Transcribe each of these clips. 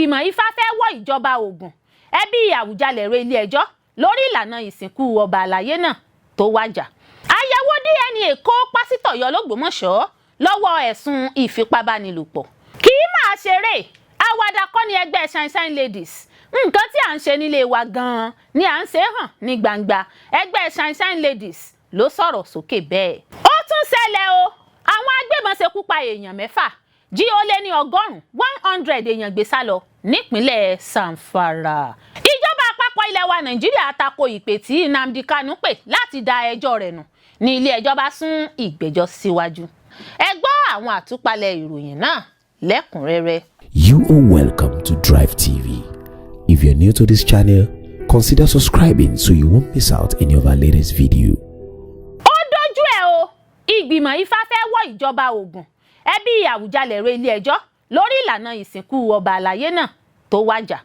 Ìgbimọ Ifa fẹ́ wọ́ ìjọba Ogun Ebi Awujale rẹ iléẹjọ lórí ìlànà ìsìnkú Ọba Alaye náà tó wájà. Àyẹ̀wò DNA kó Pásítọ yọ l'Ógbómọ̀ṣọ́ lọ́wọ́ ẹ̀sùn ìfipábánilòpọ. Kì í máa ṣeré, Àwàdà kọ́ ni Ẹgbẹ Shine-Shine Ladies. Nǹkan tí à ń ṣe nílé wa gan-an ni à ń ṣe hàn ní gbangba. Ẹgbẹ Shine-Shine Ladies ló sọ̀rọ̀ sókè bẹ́ẹ̀. Ó tún ṣẹlẹ̀ o, àwọn agbébọn ṣekupa èèyàn mẹfa, jí ó lé ní ọgọrun 100 èèyàn gbé sálọ nípinlẹ Zamfara. Ìjọba àpapọ̀ ilẹ̀ wa Nàìjíríà tako ìpè tí Nnamdi Kanu pè láti da ẹjọ́ rẹ̀ nù ní Ileejo bá sún ìgbẹ́jọ́ síwájú. Ẹ gbọ́ àwọn àtúpalẹ̀ ìròyìn náà lẹ́kùnrẹ́rẹ́. You are welcome to Drive TV. If you're new to this channel, consider subscribing so you won't miss out any of our latest video. Ó dojú ẹ̀ o, Ìgbimọ Ifa fẹ́ wọ́ ìjọba Ogun Ebi Awujale rẹ iléẹjọ lórí ìlànà ìsìnkú Ọba Alaye náà tó wájà.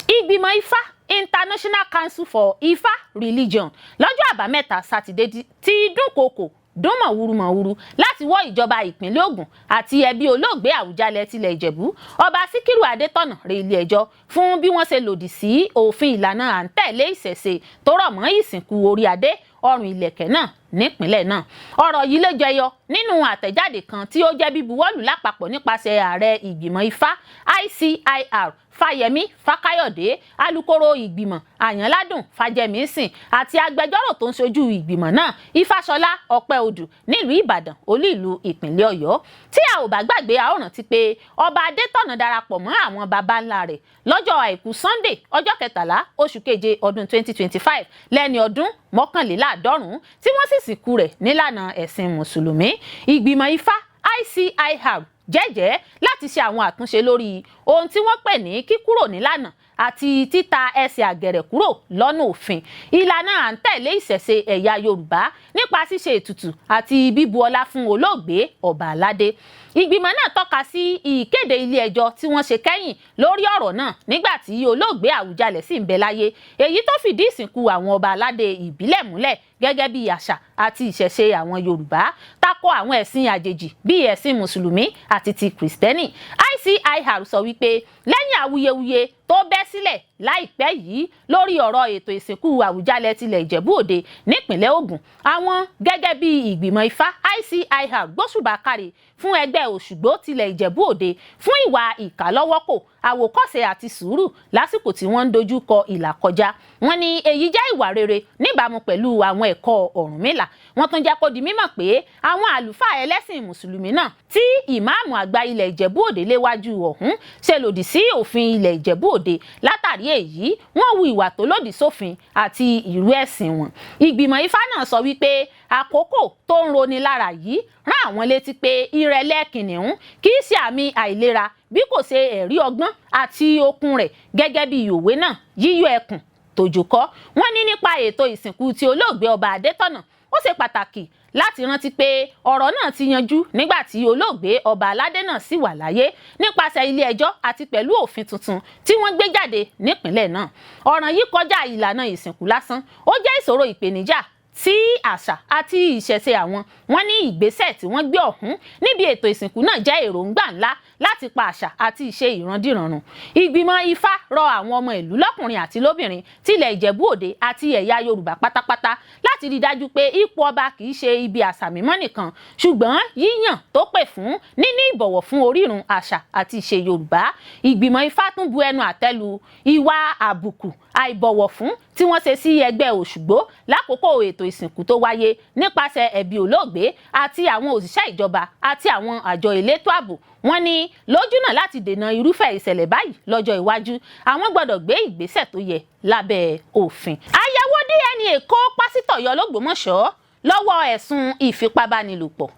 Ìgbimọ Ifa International Council for Ifa Religion lọ́jọ́ àbámẹ́ta Sátidé ti dúnkokò dún mọ̀wúrúmọ̀wúrú láti wọ́ ìjọba ìpínlẹ̀ Ògùn àti ẹbí olóògbé Àwùjalẹ̀ tilẹ̀ Ìjẹ̀bú Ọba Síkírù Adétọ̀nà rẹ iléẹjọ fún bí wọ́n ṣe lòdì sí òfin ìlànà à ń tẹ̀lé ìṣẹ̀ṣe tó rọ̀ mọ́ ìsìnkú orí adé ọrùn ìlẹ̀kẹ̀ náà nípínlẹ̀ náà. Ọ̀rọ̀ yìí ló jẹyọ nínú àtẹ̀jáde kan tí ó jẹ́ bíbuwọ́lù lápapọ̀ nípasẹ̀ ààrẹ Ìgbìmọ̀ Ifá ICIR Fáyẹmí Fákáyọ̀dé, alukoro ìgbìmọ̀ Àyànládùn Fájẹmísìn àti agbẹjọ́rò tó ń ṣojú ìgbìmọ̀ náà Ifáṣọlá Ọpẹ́odù nílùú Ìbàdàn olú ìlú ìpínlẹ̀ Ọ̀yọ́. Tí a ò bá gbàgbé, a ó rántí pé Ọba Adétọ̀nà darapọ̀ mọ́ àwọn baba ńlá rẹ̀ lọ́jọ́ Àìkú Sunday ọjọ́ 13 oṣù keje ọdún 2025 lẹ́ni ọdún 41 tí wọ́n sì sìnkú rẹ̀ nílànà ẹ̀sìn Mùsùlùmí. Ìgbìmọ̀ Ifá ICIR jẹ́jẹ́ láti ṣe àwọn àtúnṣe lórí ohun tí wọ́n pè ní kíkúrò nílànà àti títa ẹsẹ̀ àgẹ̀rẹ̀ kúrò lọ́nà òfin, ìlànà à ń tẹ̀lé ìṣẹ̀ṣe ẹ̀yà Yorùbá nípa ṣíṣe ètùtù àti bíbu ọlá fún olóògbé Ọba Aládé. Ìgbìmọ̀ náà tọ́ka sí ìkéde ilé-ẹjọ́ tí wọ́n ṣe kẹ́yìn lórí ọ̀rọ̀ náà nígbà tí olóògbé Àwùjalẹ̀ sì ń bẹ láyé, èyí tó fìdí ìsìnkú àwọn ọba aládé ìbílẹ̀ múlẹ̀ gẹ́gẹ́ bí àṣà àti ìṣẹ̀ṣe àwọn Yorùbá, tako àwọn ẹ̀sìn àjèjì bíi ẹ̀sìn Mùsùlùmí àti ti Kìrìsìtẹ́nì. ICIR sọ wípé lẹ́yìn awuyewuye tó bẹ́ sílẹ̀ láìpẹ́ yìí lórí ọ̀rọ̀ ètò ìsìnkú Àwùjalẹ̀ tilẹ̀ Ìjẹ̀bú Òde nípínlẹ̀ Ògùn, àwọn gẹ́gẹ́ bí Ìgbìmọ̀ Ifá ICIR gbóṣùbà káre fún ẹgbẹ́ Òṣùgbó tilẹ̀ Ìjẹ̀bú Òde fún ìwà ìkálọ́wọ́kò, àwòkọ́ṣe àti sùúrù lásìkò tí wọ́n ń dojú kọ ìlà kọjá. Wọ́n ní èyí jẹ́ ìwà rere níbàámu pẹ̀lú àwọn ẹ̀kọ́ Ọ̀rúnmìlà. Wọ́n tún jẹ́ kó di mímọ̀ pé àwọn àlùfáà ẹlẹ́sìn Mùsùlùmí náà tí ìmáàmù àgbà ilẹ̀ Ìjẹ̀bú Òde léwájú ọ̀hún ṣe lòdì sí òfin ilẹ̀ Ìjẹ̀bú Òde. Látàrí èyí, wọ́n hu ìwà tó lòdì sófin àti ìrú ẹ̀sìn wọn. Ìgbìmọ̀ Ifá náà sọ wípé àkókò tó ń roni lára yìí rán àwọn létí pé ìrẹ̀lẹ̀ kìnìún kì í ṣe àmì àìlera bí kò ṣe ẹ̀rí ọgbọ́n àti okun rẹ̀, gẹ́gẹ́ bí òwe náà yíyọ ẹkùn tòjò kọ́. Wọ́n ní nípa ètò ìsìnkú tí olóògbé Ọba Adétọ̀nà, ó ṣe pàtàkì láti rántí pé ọ̀rọ̀ náà ti yanjú nígbà tí olóògbé Ọba Aládé náà sì wà láyé nípasẹ̀ ilé-ẹjọ́ àti pẹ̀lú òfin tuntun tí wọ́n gbé jáde nípínlẹ̀ náà. Ọ̀ràn yìí kọjá ìlànà ìsìnkú lásán, ó jẹ́ ìṣòro ìpèníjà tí àṣà àti ìṣẹ̀ṣe àwọn. Wọ́n ní ìgbésẹ̀ tí wọ́n gbé ọ̀hún níbi ètò ìsìnkú náà jẹ́ èròǹgbà ńlá láti pa àṣà àti ìṣe ìrandíranrun. Ìgbìmọ̀ Ifá rọ àwọn ọmọ ìlú lọ́kùnrin àti lóbìnrin tilẹ̀ Ìjẹ̀bú Òde àti ẹ̀yà Yorùbá pátápátá láti rí dájú pé ipò ọba kì í ṣe ibi àṣà mímọ́ nìkan, ṣùgbọ́n yíyàn tó pè fún níní ìbọ̀wọ̀ fún orírun àṣà àti ìṣe Yorùbá. Ìgbìmọ̀ Ifá tún bu ẹnu àtẹ́lu ìwà àbùkù àìbọ̀wọ̀ fún tí wọ́n ṣe sí ẹgbẹ́ Òṣùgbó lákòókò ètò ìsìnkú tó wáyé nípasẹ̀ ẹbí olóògbé àti àwọn òṣìṣẹ́ ìjọba àti àwọn àjọ elétò ààbò. Wọ́n ní lójúnà láti dènà irúfẹ́ ìṣẹ̀lẹ̀ báyìí lọ́jọ́ iwájú, àwọn gbọ́dọ̀ gbé ìgbésẹ̀ tó yẹ lábẹ́ òfin. Àyẹ̀wò DNA kó Pásítọ yọ l'Ógbómọ̀ṣọ́ lọ́wọ́ ẹ̀sùn ìfipábánilòpọ̀.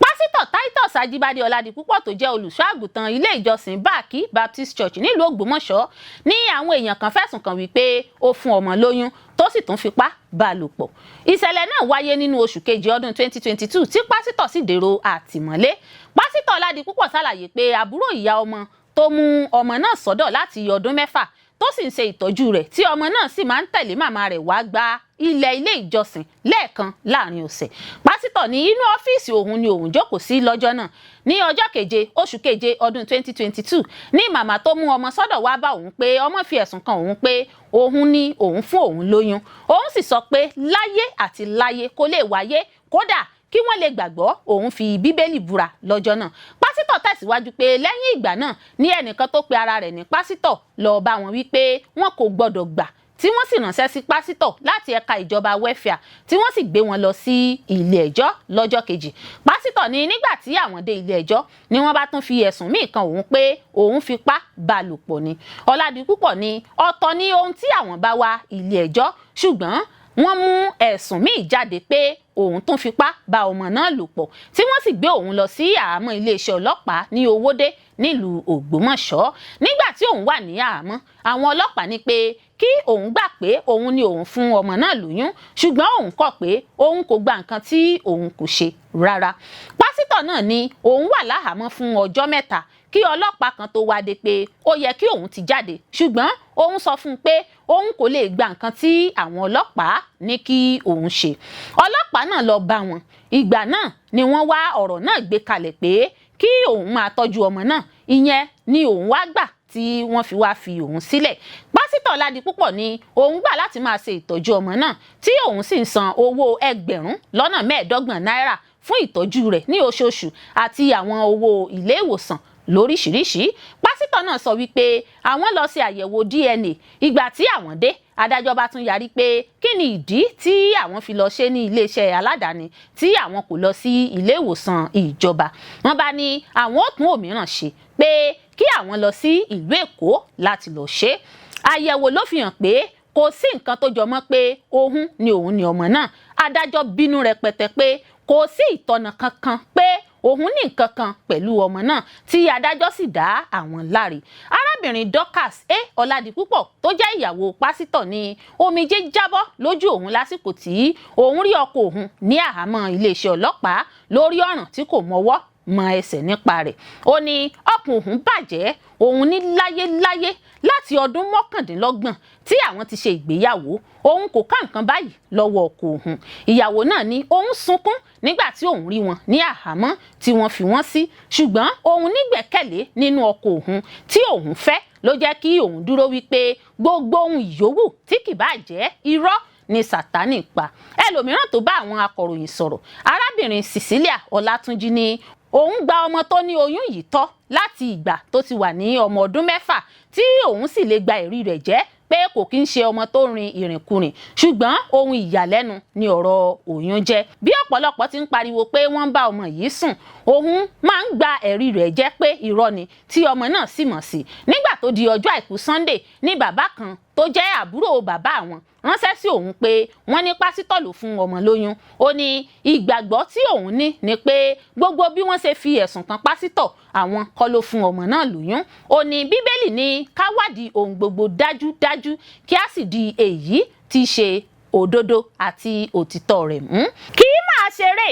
Pásítọ Titus Ajíbádé Ọládipúpọ̀ tó jẹ́ olùṣọ́ àgùntàn ilé ìjọsìn Báàkì Baptist Church nílùú Ògbómọ̀ṣọ́ ní àwọn èèyàn kan fẹ̀sùn kàn wípé ó fún ọmọ lóyún tó sì tún fipá bá a lò pọ̀. Ìṣẹ̀lẹ̀ náà wáyé nínú oṣù kejì ọdún 2022 tí pásítọ̀ sì dèrò àtìmọ́lé. Pásítọ̀ Ọládipúpọ̀ ṣàlàyé pé àbúrò ìyá ọmọ tó mú ọmọ náà sọ́dọ̀ láti ọdún 6 tó sì ń ṣe ìtọ́jú rẹ̀ tí ọmọ náà sì máa ń tẹ̀lé màmá rẹ̀ wá gba ilé ìjọsìn lẹ́ẹ̀kan láàrin ọ̀sẹ̀. Pásítọ̀ ní inú ọ́fíìsì òun ni òun jókòó sí lọ́jọ́ náà ní ọjọ́ keje oṣù keje ọdún 2022 ní màmá tó mú ọmọ sọ́dọ̀ wá bá òun pé ọmọ fi ẹ̀sùn kan òun pé òun ní òun fún òun lóyún. Òun sì sọ pé láyé àti láyé kò lè wáyé, kódà kí wọ́n lè gbàgbọ́ òun fi bíbélì búra lọ́jọ́ náà. Pásítọ̀ tẹ̀síwájú pé lẹ́yìn ìgbà náà ní ẹnìkan tó pe ara rẹ̀ ní pásítọ̀ lọ bá wọn wípé wọn kò gbọdọ̀ gbà, tí wọ́n sì ránṣẹ́ sí pásítọ̀ láti ẹ̀ka ìjọba wẹ́fíà tí wọ́n sì gbé wọn lọ sí iléẹjọ lọ́jọ́ kejì. Pásítọ̀ ní nígbà tí àwọn dé iléẹjọ ni wọ́n bá tún fi ẹ̀sùn míì kan òun pé òun fipá bá lò pọ̀ ni. Ọládipúpọ̀ ní ọ̀tọ̀ ní ohun tí àwọn bá wá iléẹjọ, ṣùgbọ́n wọ́n mú ẹ̀sùn míì jáde pé òun tún fipá bá ọmọ náà lò pọ̀, tí wọ́n sì gbé òun lọ sí àhámọ́ iléeṣẹ́ ọlọ́pàá ní Owódé nílùú Ògbómọ̀ṣọ́. Nígbà tí òun wà ní àhámọ́, àwọn ọlọ́pàá ní pé kí òun gbà pé òun ni òun fún ọmọ náà lóyún, ṣùgbọ́n òun kọ̀ pé òun kò gba nǹkan tí òun kò ṣe rárá. Pásítọ̀ náà ní òun wà láhàámọ́ fún ọjọ́ 3 kí ọlọ́pàá kan tó wá dé pé ó yẹ kí òun ti jáde, ṣùgbọ́n òun sọ fún un pé òun kò lè gba nǹkan tí àwọn ọlọ́pàá ní kí òun ṣe. Ọlọ́pàá náà lọ bá wọn. Ìgbà náà ni wọ́n wá ọ̀rọ̀ náà gbé kalẹ̀ pé kí òun máa tọ́jú ọmọ náà, ìyẹn ni òun wá gbà tí wọ́n fi wá fi òun sílẹ̀. Pásítọ̀ Ọládipúpọ̀ ní òun gbà láti máa ṣe ìtọ́jú ọmọ náà, tí òun sì ń san owó $25,000 náírà fún ìtọ́jú rẹ̀ ní oṣooṣù àti àwọn owó ilé ìwòsàn lóríṣìíríṣìí. Pásítọ̀ náà sọ wípé àwọn lọ ṣe àyẹ̀wò DNA. Ìgbà tí àwọn dé, adájọ́ bá tún yarí pé kí ni ìdí tí àwọn fi lọ ṣe ní iléeṣẹ́ aládàáni tí àwọn kò lọ sí ilé ìwòsàn ìjọba. Wọ́n bá ní àwọn ó tún òmíràn ṣe pé kí àwọn lọ sí ìlú Èkó láti lọ ṣe. Àyẹ̀wò ló fi hàn pé kò sí nǹkan tó jọmọ́ pé òun ni ọmọ náà. Adájọ́ bínú rẹpẹtẹ pé kò sí ìtọ́nà kankan pé òun ní nǹkan kan pẹ̀lú ọmọ náà, tí adájọ́ sì dá àwọn láre. Arábìnrin Dorcas Ọládipúpọ̀ tó jẹ́ ìyàwó pásítọ̀ ní omijé jábọ́ lójú òun lásìkò tí òun rí ọkọ òun ní àhámọ́ iléeṣẹ́ ọlọ́pàá lórí ọ̀ràn tí kò mọwọ́ mọ ẹsẹ̀ nípa rẹ̀. Ó ní ọkàn òun bàjẹ́, òun ní láyéláyé láti ọdún 29 tí àwọn ti ṣe ìgbéyàwó, òun kò ká nǹkan báyìí lọ́wọ́ ọkọ òun. Ìyàwó náà ní òun sunkún nígbà tí òun rí wọn ní àhámọ́ tí wọ́n fi wọ́n sí, ṣùgbọ́n òun nígbẹ́kẹ̀lé nínú ọkọ òun tí òun fẹ́ ló jẹ́ kí òun dúró wípé gbogbo ohun ìyówù tí kì bá jẹ́ irọ́ ni Sátánì pa. Ẹlòmíràn tó bá àwọn akọ̀ròyìn sọ̀rọ̀, arábìnrin Cecilia Ọlátúnjí ní òun gba ọmọ tó ní oyún yìí tọ́ láti ìgbà tó ti wà ní ọmọ ọdún 4 tí òun sì lè gba ẹ̀rí rẹ̀ jẹ́ pé kò kí ń ṣe ọmọ tó rin ìrìnkúrìn, ṣùgbọ́n ohun ìyàlẹ́nu ni ọ̀rọ̀ oyún jẹ́. Bí ọ̀pọ̀lọpọ̀ ti ń pariwo pé wọ́n ń bá ọmọ yìí sùn, òun máa ń gba ẹ̀rí rẹ̀ jẹ́ pé irọ́ ni tí ọmọ náà sì mọ̀ sí. Nígbà tó di ọjọ́ àìkú Sunday ní bàbá kan tó jẹ́ àbúrò bàbá àwọn ránṣẹ́ sí òun pé wọ́n ní pásítọ̀ ló fún ọmọ lóyún. Ó ní ìgbàgbọ́ tí òun ní ni pé gbogbo bí wọ́n ṣe fi ẹ̀sùn kan pásítọ̀, àwọn kọ́ ló fún ọmọ náà lóyún. Ó ní Bíbélì ní ká wádìí ohun gbogbo dájúdájú kí a sì di èyí tí í ṣe òdodo àti òtítọ́ rẹ̀ mú. Kì í máa ṣeré,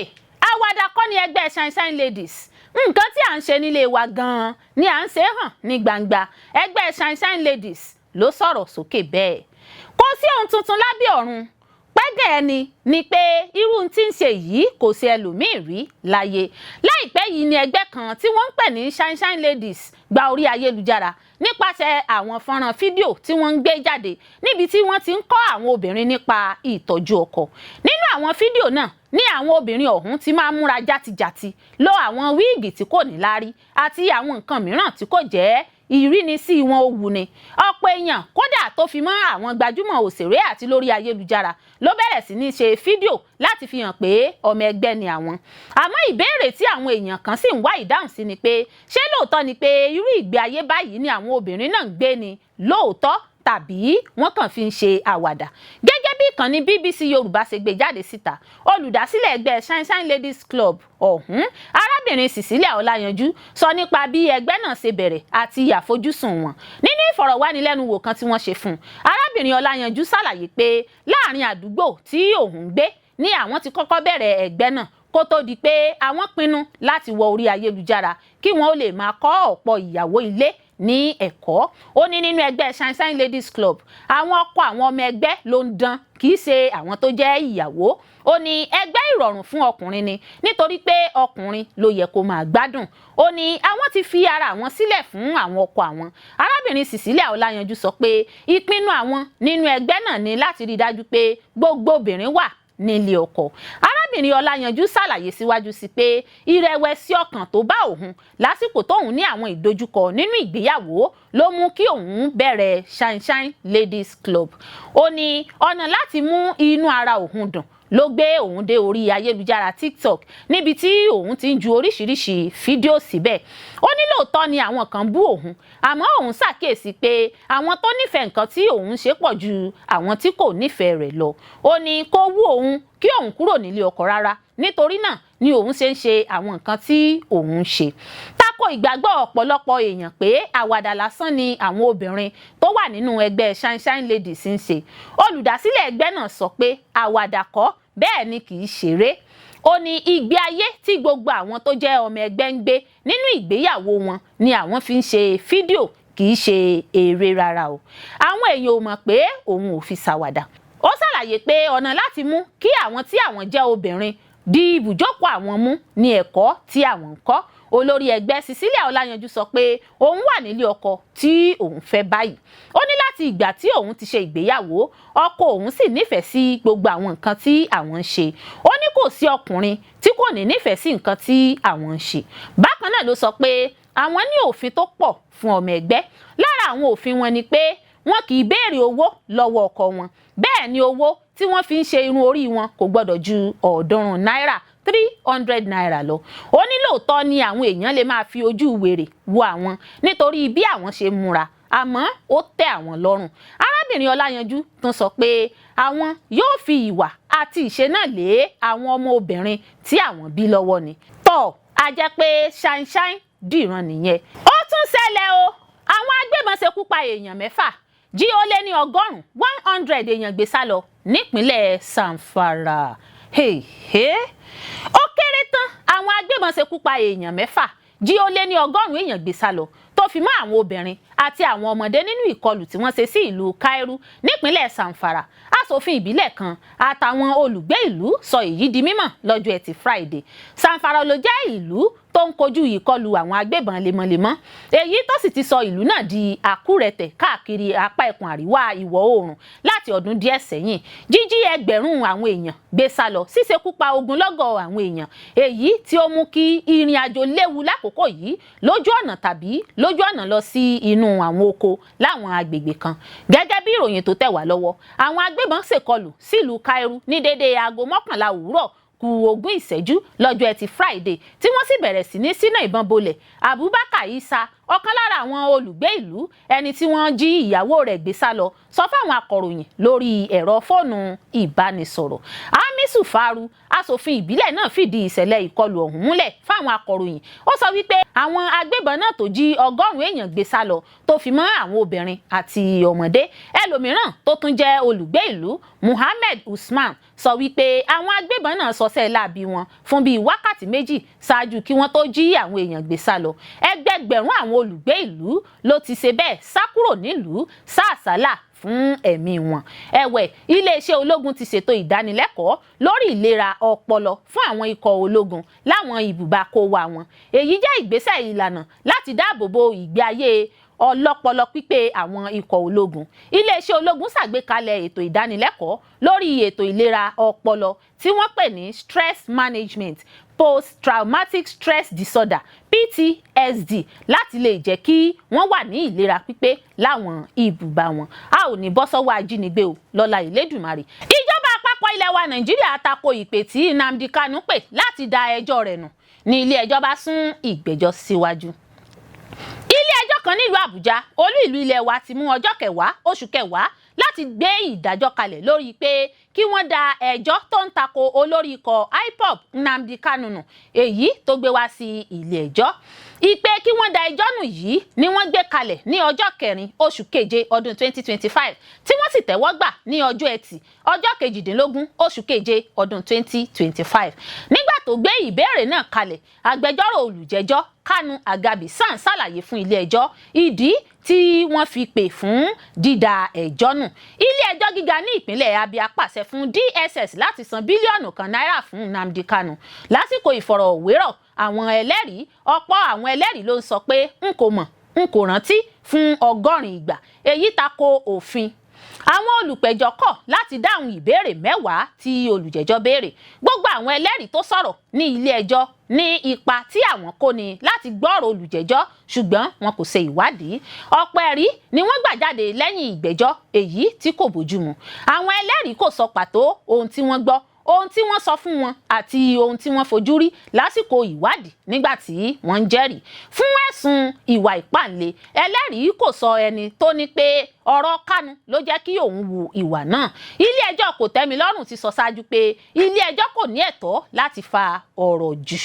àwàdà kọ́ ni ẹgbẹ́ Shine-Shine Ladies. Nǹkan tí à ń ṣe nílé wa gan-an ni à ń ṣe hàn ní gbangba. Ẹgbẹ́ Shine-Shine Ladies ló sọ̀rọ̀ sókè bẹ́ẹ̀. Kò sí ohun tuntun lábẹ́ ọ̀run. Pẹ́gẹ́ ẹni ni pé irú tí ń ṣe yìí kò sí ẹlòmíì rí láyé. Láìpẹ́ yìí ni ẹgbẹ́ kan tí wọ́n ń pè ní Shine-Shine Ladies gba orí ayélujára nípasẹ̀ àwọn fọ́nrán fídíò tí wọ́n ń gbé jáde níbi tí wọ́n ti ń kọ́ àwọn obìnrin nípa ìtọ́jú ọkọ. Nínú àwọn fídíò náà ní àwọn obìnrin ọ̀hún ti máa múra játijàti, lo àwọn wíìgì tí kò ní lárí àti àwọn nǹkan mìíràn tí kò jẹ́ ìrínisí wọn ó wuni. Ọ̀pọ̀ èèyàn kódà tó fi mọ́ àwọn gbajúmọ̀ òṣèré àti lórí ayélujára ló bẹ̀rẹ̀ sí ní ṣe fídíò láti fi hàn pé ọmọ ẹgbẹ́ ni àwọn. Àmọ́ ìbéèrè tí àwọn èèyàn kan sì ń wá ìdáhùn sí ni pé ṣé lóòótọ́ ni pé irú ìgbé ayé báyìí ni àwọn obìnrin náà ń gbé ni lóòótọ́ tàbí wọ́n kàn fi ń ṣe àwàdà. Gẹ́gẹ́ bí ìkànnì BBC Yorùbá ṣe gbé jáde síta, olùdásílẹ̀ ẹgbẹ́ Shine-Shine Ladies Club ọ̀hún, arábìnrin Cecilia Ọláyanjú sọ nípa bí ẹgbẹ́ náà ṣe bẹ̀rẹ̀ àti àfojúsùn wọn. Nínú ìfọ̀rọ̀wánilẹ́nuwò kan tí wọ́n ṣe fún un, arábìnrin Ọláyanjú ṣàlàyé pé láàrin àdúgbò tí òun gbé ní àwọn ti kọ́kọ́ bẹ̀rẹ̀ ẹgbẹ́ náà, kó tó di pé àwọn pinnu láti wọ orí ayélujára kí wọ́n ó lè máa kọ́ ọ̀pọ̀ ìyàwó ilé ní ẹ̀kọ́. Ó ní nínú ẹgbẹ́ Shine-Shine Ladies Club àwọn ọkọ àwọn ọmọ ẹgbẹ́ ló ń dán kì í ṣe àwọn tó jẹ́ ìyàwó. Ó ní ẹgbẹ́ ìrọ̀rùn fún ọkùnrin ni nítorí pé ọkùnrin ló yẹ kó máa gbádùn. Ó ní àwọn ti fi ara àwọn sílẹ̀ fún àwọn ọkọ àwọn. Arábìnrin Cecilia Ọláyanjú sọ pé ìpinnu àwọn nínú ẹgbẹ́ náà ni láti rí dájú pé gbogbo obìnrin wà nílé ọkọ. Arábìnrin Ọláyanjú ṣàlàyé síwájú sí pé ìrẹ̀wẹ̀sì ọkàn tó bá òun lásìkò tóun ní àwọn ìdojúkọ nínú ìgbéyàwó ló mú kí òun bẹ̀rẹ̀ Shine-Shine Ladies Club. Ó ní ọ̀nà láti mú inú ara òun dùn ló gbé òun dé orí ayélujára TikTok níbi tí òun ti ń ju oríṣiríṣi fídíò síbẹ̀. Ó ní lóòótọ́ ni àwọn kan bú òun àmọ́ òun ṣàkíyèsí pé àwọn tó nífẹ̀ẹ́ nǹkan tí òun ṣe pọ̀ ju àwọn tí kò nífẹ̀ẹ́ rẹ̀ lọ. Ó ní kó wú òun kí òun kúrò nílé ọkọ rárá nítorí náà ni òun ṣe ń ṣe àwọn nǹkan tí òun ń ṣe. Tako ìgbàgbọ́ ọ̀pọ̀lọpọ̀ èèyàn pé àwàdà lásán ni àwọn obìnrin tó wà nínú ẹgbẹ́ Shine-Shine Ladies ń ṣe. Olùdásílẹ̀ ẹgbẹ́ náà sọ pé àwàdà kọ́ bẹ́ẹ̀ ni kì í ṣeré. Ó ní ìgbé ayé tí gbogbo àwọn tó jẹ́ ọmọ ẹgbẹ́ ń gbé nínú ìgbéyàwó wọn ni àwọn fi ń ṣe fídíò kì í ṣe eré rárá o. Àwọn èèyàn ò mọ̀ pé òun ò fi ṣàwàdà. Ó ṣàlàyé pé ọ̀nà láti mú kí àwọn tí àwọn jẹ́ obìnrin di ibùjókòó àwọn mú ní ẹ̀kọ́ tí àwọn ń kọ́. Olórí ẹgbẹ́ Cecilia Ọláyanjú sọ pé òun wà nílé ọkọ tí òun fẹ́ báyìí. Ó ní láti ìgbà tí òun ti ṣe ìgbéyàwó ọkọ òun sì nífẹ̀ẹ́ sí gbogbo àwọn nǹkan tí àwọn ń ṣe. Ó ní kò sí ọkùnrin tí kò ní nífẹ̀ẹ́ sí nǹkan tí àwọn ń ṣe. Bákan náà ló sọ pé àwọn ní òfin tó pọ̀ fún ọmọ ẹgbẹ́. Lára àwọn òfin wọn ni pé wọn kì í béèrè owó lọ́wọ́ ọkọ wọn. Bẹ́ẹ̀ ni owó tí wọ́n fi ń ṣe irun orí wọn kò gbọdọ̀ ju 300 náírà 300 náírà lọ. Ó ní lóòótọ́ ni àwọn èèyàn lè máa fi ojú wèrè wo àwọn nítorí bí àwọn ṣe múra àmọ́ ó tẹ́ àwọn lọ́rùn. Arábìnrin Ọláyanjú tún sọ pé àwọn yóò fi ìwà àti ìṣe náà lé àwọn ọmọ obìnrin tí àwọn bí lọ́wọ́ ni. Tọ́ a jẹ́ pé Shine-Shine dìran nìyẹn. Ó tún ṣẹlẹ̀ o, àwọn agbébọn ṣekú pa èèyàn mẹ́fà jí ó lé ní ọgọ́rùn 100 èèyàn gbé sálọ nípínlẹ̀ Zamfara. Ó kéré tán àwọn agbébọn ṣekú pa èèyàn mẹ́fà jí ó lé ní ọgọ́rùn èèyàn gbé sálọ tó fi mọ́ àwọn obìnrin àti àwọn ọmọdé nínú ìkọlù tí wọ́n ṣe sí ìlú Kairu nípínlẹ̀ Zamfara. Aṣòfin ìbílẹ̀ kan àtàwọn olùgbé ìlú sọ èyí di mímọ̀ lọ́jọ́ Ẹtì Friday. Zamfara ló jẹ́ ìlú tó ń kojú ìkọlù àwọn agbébọn lemọ́lemọ́. Èyí tó sì ti sọ ìlú náà di àkúrẹ̀tẹ̀ káàkiri apá ẹkùn àríwá ìwọ̀ oòrùn láti ọdún díẹ̀ sẹ́yìn. Jíjí ẹgbẹ̀rún àwọn èèyàn gbé sálọ, ṣíṣekúpa ogunlọ́gọ̀ àwọn èèyàn, èyí tí ó mú kí ìrìn àjò léwu lákòókò yìí lójú ọ̀nà tàbí lójú ọ̀nà lọ sí inú àwọn oko láwọn agbègbè kan. Gẹ́gẹ́ bí ìròyìn tó tẹ̀ wá lọ́wọ́, àwọn agbébọn ṣèkọlù sílùú Kairu ní déédéé aago 11 òwúrọ̀ kù 20 ìṣẹ́jú lọ́jọ́ Ẹtì Friday tí wọ́n sì bẹ̀rẹ̀ sí ní ṣínà ìbọn bolẹ̀. Abubakar Isa, ọ̀kan lára àwọn olùgbé ìlú, ẹni tí wọ́n jí ìyàwó rẹ̀ gbé sálọ, sọ fáwọn akọ̀ròyìn lórí ẹ̀rọ fóònù ìbánisọ̀rọ̀. Hamisu Faru, aṣòfin ìbílẹ̀ náà fìdí ìṣẹ̀lẹ̀ ìkọlù ọ̀hún múlẹ̀ fáwọn akọ̀ròyìn. Ó sọ wípé àwọn agbébọn náà tó jí 100 èèyàn gbé sálọ tó fi mọ́ àwọn obìnrin àti ọmọdé. Ẹlòmíràn tó tún jẹ́ olùgbé ìlú, Muhammed Usman, sọ wípé àwọn agbébọn náà ṣọṣẹ́ láabi wọn fún bíi wákàtí méjì ṣáájú kí wọ́n tó jí àwọn èèyàn gbé sálọ. Ẹgbẹgbẹ̀rún àwọn olùgbé ìlú ló ti ṣe bẹ́ẹ̀ sá kúrò nílùú sáàsálà fún ẹ̀mí wọn. Ẹ̀wẹ̀, iléeṣẹ́ ológun ti ṣètò ìdánilẹ́kọ̀ọ́ lórí ìlera ọpọlọ fún àwọn ikọ̀ ológun láwọn ibùba kó wa wọn. Èyí jẹ́ ìgbésẹ̀ ìlànà láti dáàbò bo ìgbé ayé ọlọ́pọlọ pípé àwọn ikọ̀ ológun. Iléeṣẹ́ ológun ṣàgbékalẹ̀ ètò ìdánilẹ́kọ̀ọ́ lórí ètò ìlera ọpọlọ tí wọ́n pè ní stress management post-traumatic stress disorder PTSD láti lè jẹ́ kí wọ́n wà ní ìlera pípé láwọn ibùba wọn. A ò ní bọ́ sọ́wọ́ ajínigbé o lọ́lá Ìlédùmarè. Ìjọba àpapọ̀ ilẹ̀ wa Nàìjíríà tako ìpè tí Nnamdi Kanu pè láti da ẹjọ́ rẹ̀ nù ní Ileejo bá sún ìgbẹ́jọ́ síwájú. Ilé-ẹjọ́ kan nílùú Àbújá, olú ìlú ilẹ̀ wa, ti mú ọjọ́ 10 oṣù kẹwàá láti gbé ìdájọ́ kalẹ̀ lórí pé kí wọ́n da ẹjọ́ tó ń tako olórí ikọ̀ IPOB Nnamdi Kanu nù, èyí tó gbé wá sí Ilé-ẹjọ́. Ìpè kí wọ́n da ẹjọ́ nù yìí ni wọ́n gbé kalẹ̀ ní ọjọ́ 4 oṣù keje ọdún 2025 tí wọ́n sì tẹ́wọ́ gbà ní ọjọ́ Ẹtì ọjọ́ 18 oṣù keje ọdún 2025. Nígbà tó gbé ìbéèrè náà kalẹ̀ agbẹjọ́rò olùjẹ́jọ́ Kanu Agabi San ṣàlàyé fún ilé-ẹjọ́ ìdí tí wọ́n fi pè fún dídá ẹjọ́ nù. Ilé-ẹjọ́ gíga ní ìpínlẹ̀ Abia pàṣẹ fún DSS láti san bílíọ̀nù kan náírà fún Nnamdi Kanu lásìkò ìfọ̀rọ̀wérọ̀ àwọn ẹlẹ́rìí. Ọ̀pọ̀ àwọn ẹlẹ́rìí ló ń sọ pé n kò mọ̀, n kò rántí fún 100 ìgbà. Èyí tako òfin. Àwọn olùpẹ̀jọ́ kọ̀ láti dáhùn ìbéèrè 10 tí olùjẹ́jọ́ béèrè. Gbogbo àwọn ẹlẹ́rìí tó sọ̀rọ̀ ní ilé-ẹjọ́ ní ipa tí àwọn kó ni láti gbọ́rọ̀ olùjẹ́jọ́ ṣùgbọ́n wọn kò ṣe ìwádìí. Ọ̀pọ̀ ẹ̀rí ni wọ́n gbà jáde lẹ́yìn ìgbẹ́jọ́ èyí tí kò bójúmu. Àwọn ẹlẹ́rìí kò sọ pàtó ohun tí wọ́n gbọ́, ohun tí wọ́n sọ fún wọn àti ohun tí wọ́n fojú rí lásìkò ìwádìí nígbà tí wọ́n ń jẹ́rìí. Fún ẹ̀sùn ìwà ìpáǹle, ẹlẹ́rìí kò sọ ẹni tó ní pé ọ̀rọ̀ Kanu ló jẹ́ kí òun wu ìwà náà. Ilé-ẹjọ́ kòtẹ́milọ́rùn ti sọ ṣáájú pé ilé-ẹjọ́ kò ní ẹ̀tọ́ láti fa ọ̀rọ̀ jù.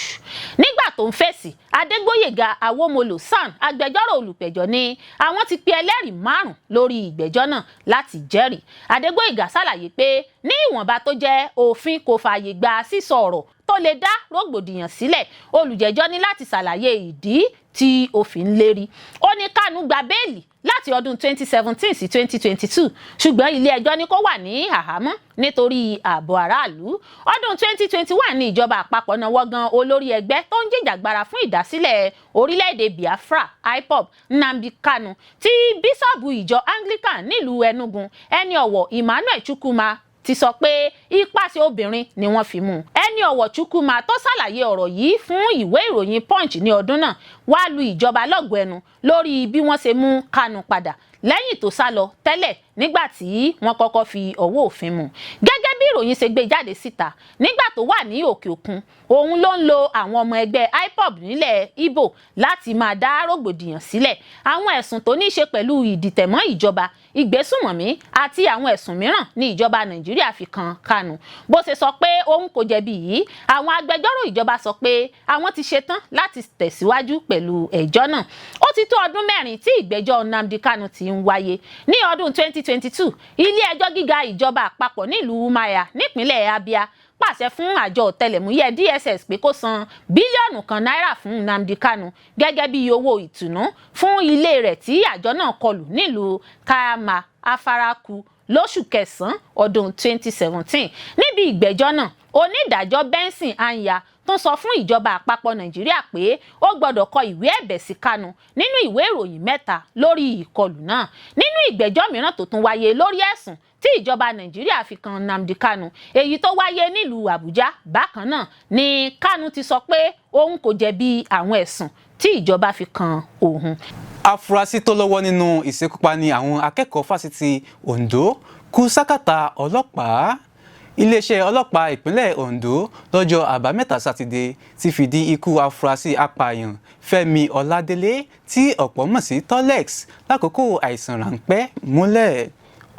Nígbà tó ń fèsì, Adégbóyèga Awomolo San, agbẹjọ́rò olùpẹ̀jọ́ ní àwọn ti pe ẹlẹ́rìí 5 lórí ìgbẹ́jọ́ náà láti jẹ́rìí. Adégbóyèga ṣàlàyé pé ní ìwọ̀nba tó jẹ́ òfin kò fààyè gba sísọ ọ̀rọ̀ tó lè dá rògbòdìyàn sílẹ̀, olùjẹ́jọ́ ní láti ṣàlàyé ìdí tí òfin lérí. Ó ní Kanu gba béèlì láti ọdún 2017 sí 2022 ṣùgbọ́n ilé-ẹjọ́ ní kó wà ní àhámọ́ nítorí ààbò aráàlú. Ọdún 2021 ní ìjọba àpapọ̀ náwó gan olórí ẹgbẹ́ tó ń jìjàgbara fún ìdásílẹ̀ orílẹ̀-èdè Biafra IPOB Nnamdi Kanu tí bíṣọ̀bù ìjọ Anglican nílùú Enugu ẹni ọ̀wọ̀ Emmanuel Chukwuma ti sọ pé ipasẹ̀ obìnrin ni wọ́n fi mú un. Ẹni ọ̀wọ̀ Chukwuma tó ṣàlàyé ọ̀rọ̀ yìí fún ìwé ìròyìn Punch ní ọdún náà wá lu ìjọba lọ́gọ ẹnu lórí bí wọ́n ṣe mú Kanu padà lẹ́yìn tó sá lọ tẹ́lẹ̀ nígbà tí wọ́n kọ́kọ́ fi ọwọ́ òfin mú. Gẹ́gẹ́ bí ìròyìn ṣe gbé jáde síta, nígbà tó wà ní òkè òkun, òun ló ń lo àwọn ọmọ ẹgbẹ́ IPOB nílẹ̀ Ìgbò láti máa dá rògbòdìyàn sílẹ̀. Àwọn ẹ̀sùn tó ní í ṣe pẹ̀lú ìdìtẹ̀mọ́ ìjọba, ìgbésùnmọ̀mí àti àwọn ẹ̀sùn mìíràn ní ìjọba Nàìjíríà fi kan Kanu. Bó ṣe sọ pé òun kò jẹ̀bi yìí, àwọn agbẹjọ́rò ìjọba sọ pé àwọn ti ṣetán láti tẹ̀síwájú pẹ̀lú ẹjọ́ náà. Ó ti tó ọdún 4 tí ìgbẹ́jọ́ Nnamdi Kanu ti ń wáyé. Ní ọdún 2022, ilé-ẹjọ́ gíga ìjọba àpapọ̀ nílùú Umuahia nípínlẹ̀ Abia pàṣẹ fún àjọ ọ̀tẹlẹ̀múyẹ́ DSS pé kó san bílíọ̀nù kan náírà fún Nnamdi Kanu gẹ́gẹ́ bí owó ìtùnú fún ilé rẹ̀ tí àjọ náà kọlù nílùú Kayama Afaraku lóṣù kẹsàn-án ọdún 2017. Níbi ìgbẹ́jọ́ náà, onídàájọ́ Benson Anya tó sọ fún ìjọba àpapọ̀ Nàìjíríà pé ó gbọ́dọ̀ kọ ìwé ẹ̀bẹ̀ sí Kanu nínú ìwé ìròyìn 3 lórí ìkọlù náà. Nínú ìgbẹ́jọ́ mìíràn tó tún wáyé lórí ẹ̀sùn tí ìjọba Nàìjíríà fi kan Nnamdi Kanu, èyí tó wáyé nílùú Àbújá bákan náà ni Kanu ti sọ pé òun kò jẹ̀bi àwọn ẹ̀sùn tí ìjọba fi kan òun. Afurasí tó lọ́wọ́ nínú ìṣekúpa ni àwọn akẹ́kọ̀ọ́ fásitì Ondo kú sákàtà ọlọ́pàá. Iléeṣẹ́ ọlọ́pàá ìpínlẹ̀ Ondo lọ́jọ́ àbámẹ́ta Sátidé ti fìdí ikú afurasí apààyàn Fẹ́mi Ọládélé tí ọ̀pọ̀ mọ̀ sí Tolex lákòókò àìsàn ráńpẹ́ múlẹ̀.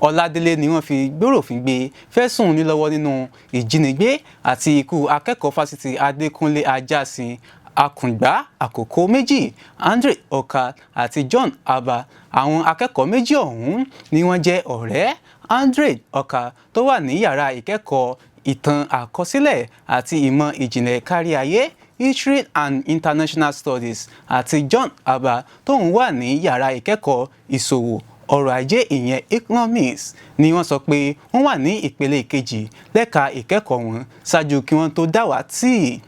Ọládélé ni wọ́n fi gbóròfin gbé fẹ̀sùn nílọ́wọ́ nínú ìjínigbé àti ikú akẹ́kọ̀ọ́ fásitì Adékúnlé Ajásin Akùngbá àkókò méjì, Andre Oka àti John Abba. Àwọn akẹ́kọ̀ọ́ méjì ọ̀hún ni wọ́n jẹ́ ọ̀rẹ́. Andre Oka tó wà ní yàrá ìkẹ́kọ̀ọ́ ìtàn àkọsílẹ̀ àti ìmọ̀ ìjìnlẹ̀ káríayé History and International Studies àti John Abba tóun wà ní yàrá ìkẹ́kọ̀ọ́ ìṣòwò ọrọ̀ ajé ìyẹn economics ni wọ́n sọ pé wọ́n wà ní ìpele kejì lẹ́ka ìkẹ́kọ̀ọ́ wọn ṣáájú kí wọ́n tó dàwátì.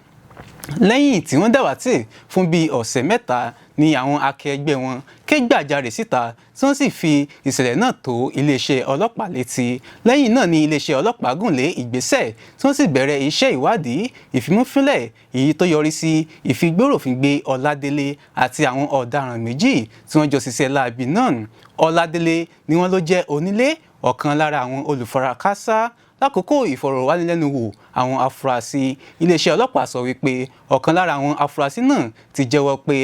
Lẹ́yìn tí wọ́n dàwátì fún bíi ọ̀sẹ̀ 3 ni àwọn akẹgbẹ́ wọn ké gbàjarè síta tí wọ́n sì fi ìṣẹ̀lẹ̀ náà tó iléeṣẹ́ ọlọ́pàá létí. Lẹ́yìn náà ni iléeṣẹ́ ọlọ́pàá gùn lé ìgbésẹ̀ tí wọ́n sì bẹ̀rẹ̀ iṣẹ́ ìwádìí ìfimúfínlẹ̀ èyí tó yọrí sí ìfigbóròfin-gbé Ọládélé àti àwọn ọ̀daràn méjì tí wọ́n jọ ṣiṣẹ́ láabi náà. Ọládélé ni wọ́n ló jẹ́ onílé ọ̀kan lára àwọn olùfarakásá. Lákòókò ìfọ̀rọ̀wánilẹ́nuwò àwọn afurasí, iléeṣẹ́ ọlọ́pàá sọ wípé ọ̀kan lára àwọn afurasí náà ti jẹ́wọ́ pé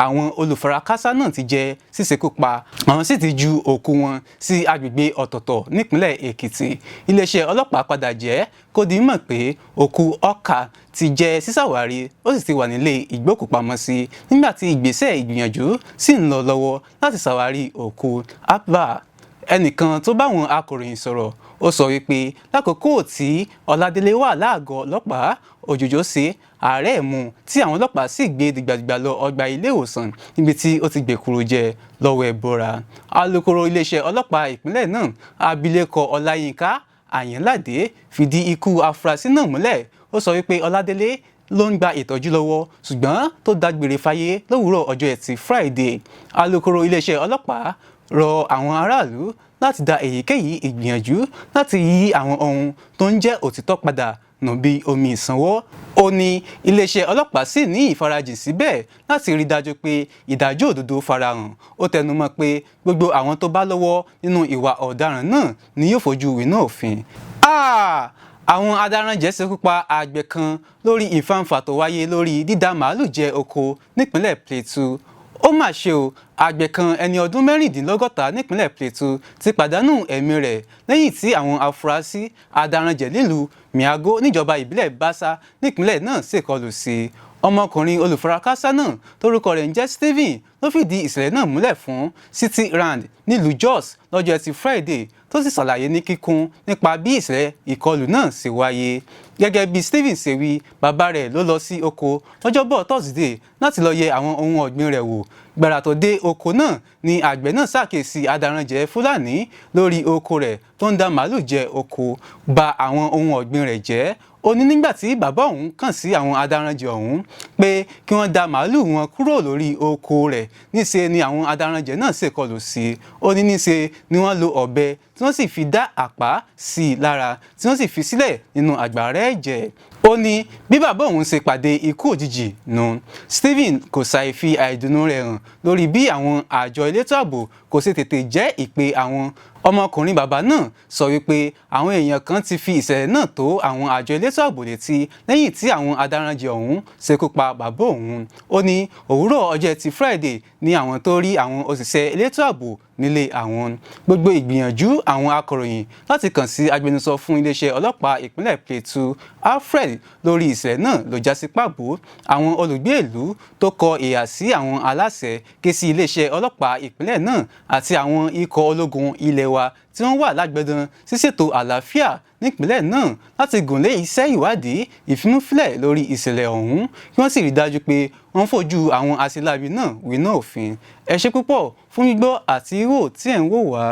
àwọn olùfarakásá náà ti jẹ́ ṣíṣekúpa, àwọn sì ti ju òkú wọn sí agbègbè ọ̀tọ̀ọ̀tọ̀ nípínlẹ̀ Èkìtì. Iléeṣẹ́ ọlọ́pàá padà jẹ́ kó di mọ̀ pé òkú Ọkà ti jẹ́ sísàwárí ó sì ti wà nílé ìgbókùpamọ́sí nígbà tí ìgbésẹ̀ ìgbìyànjú sì ń lọ lọ́wọ́ láti ṣàwárí òkú Abba. ẹnìkan tó bá àwọn akọ̀ròyìn sọ̀rọ̀ ó sọ wípé lákòókò tí Ọládélé wà láàgọ́ ọlọ́pàá òjòjò ṣe àárẹ̀ mú tí àwọn ọlọ́pàá sì gbé dìgbàdìgbà lọ ọgbà ilé ìwòsàn níbi tí ó ti gbèkúrò jẹ lọ́wọ́ ẹ̀bọra. Alukoro iléeṣẹ́ ọlọ́pàá ìpínlẹ̀ náà abilékọ Ọláyínká Àyànládé fìdí ikú afurasí náà múlẹ̀. Ó sọ wípé Ọládélé ló ń gba ìtọ́jú lọ́wọ́ ṣùgbọ́n tó dágbére fáyé lówùúrọ̀ ọjọ́ ẹtì Friday. Alukoro iléeṣẹ́ ọlọ́pàá rọ àwọn aráàlú láti dá èyíkéyìí ìgbìyànjú láti yí àwọn ohun tó ń jẹ́ òtítọ́ padà nù bí omi ìsanwó. Ó ní iléeṣẹ́ ọlọ́pàá sì ní ìfarajìn síbẹ̀ láti rí dájú pé ìdájọ́ òdodo farahàn. Ó tẹnumọ́ pé gbogbo àwọn tó bá lọ́wọ́ nínú ìwà ọ̀daràn náà ni yóò fojú winá òfin. Àwọn adaranjẹ ṣekú pa àgbẹ̀ kan lórí ìfàǹfà tó wáyé lórí dídá màálù jẹ oko nípínlẹ̀ Plateau. Ó mà ṣe o, àgbẹ̀ kan ẹni ọdún mẹ́rìndínlọ́gọ́ta nípínlẹ̀ Plateau ti pàdánù ẹ̀mí rẹ̀ lẹ́yìn tí àwọn afurasí adaranjẹ nílùú Miago níjọba ìbílẹ̀ Basa nípínlẹ̀ náà ṣèkọlù sí. Ọmọkùnrin olùfarakásá náà tórúkọ rẹ̀ ń jẹ́ Stephen ló fìdí ìṣẹ̀lẹ̀ náà múlẹ̀ fún City Rand nílùú Jos lọ́jọ́ ẹtì Friday tó sì ṣàlàyé ní kíkún nípa bí ìṣẹ̀lẹ̀ ìkọlù náà ṣe wáyé. Gẹ́gẹ́ bí Stephen ṣe wí, bàbá rẹ̀ ló lọ sí oko lọ́jọ́bọ̀ Thursday láti lọ yẹ àwọn ohun ọ̀gbìn rẹ̀ wò. Gbàrà tó dé oko náà ni àgbẹ̀ náà ṣàkíyèsí adaranjẹ Fúlàní lórí oko rẹ̀ tó ń dá màálù jẹ oko, ba àwọn ohun ọ̀gbìn rẹ̀ jẹ́. Ó ní nígbà tí bàbá òun kàn sí àwọn adaranjẹ ọ̀hún pé kí wọ́n dá màálù wọn kúrò lórí oko rẹ̀, níṣe ni àwọn adaranjẹ náà ṣèkọlù sí i. Ó ní níṣe ni wọ́n lo ọ̀bẹ tí wọ́n sì fi dá àpá sí i lára tí wọ́n sì fi sílẹ̀ nínú àgbàrá ẹ̀jẹ̀. Ó ní bí bàbá òun ṣe pàdé ikú òjijì nù. Stephen kò ṣàì fi àìdùnnú rẹ̀ hàn lórí bí àwọn àjọ elétò ààbò kò ṣe tètè jẹ́ ìpè àwọn. Ọmọkùnrin bàbá náà sọ wípé àwọn èèyàn kan ti fi ìṣẹ̀lẹ̀ náà tó àwọn àjọ elétò ààbò létí lẹ́yìn tí àwọn adaranjẹ ọ̀hún ṣekú pa bàbá òun. Ó ní òwúrọ̀ ọjọ́ ẹtì Friday ni àwọn tó rí àwọn òṣìṣẹ́ elétò ààbò nílé àwọn. Gbogbo ìgbìyànjú àwọn akọ̀ròyìn láti kàn sí agbẹnusọ fún iléeṣẹ́ ọlọ́pàá ìpínlẹ̀ Plateau Alfred lórí ìṣẹ̀lẹ̀ náà ló já sí pàbó. Àwọn olùgbé ìlú tó kọ ìhà sí àwọn aláṣẹ ké sí iléeṣẹ́ ọlọ́pàá ìpínlẹ̀ náà àti àwọn ikọ̀ ológun ilẹ̀ wa tí wọ́n wà lágbẹ̀dàn ṣíṣètò àlàáfíà nípínlẹ̀ náà láti gùnlé iṣẹ́ ìwádìí ìfimúfilẹ̀ lórí ìṣẹ̀lẹ̀ ọ̀hún kí wọ́n sì rí dájú pé wọ́n fojú àwọn aṣelábí náà winá òfin. Ẹ ṣé púpọ̀ fún gbígbọ́ àti wíwò tí ẹ̀ ń wò wá.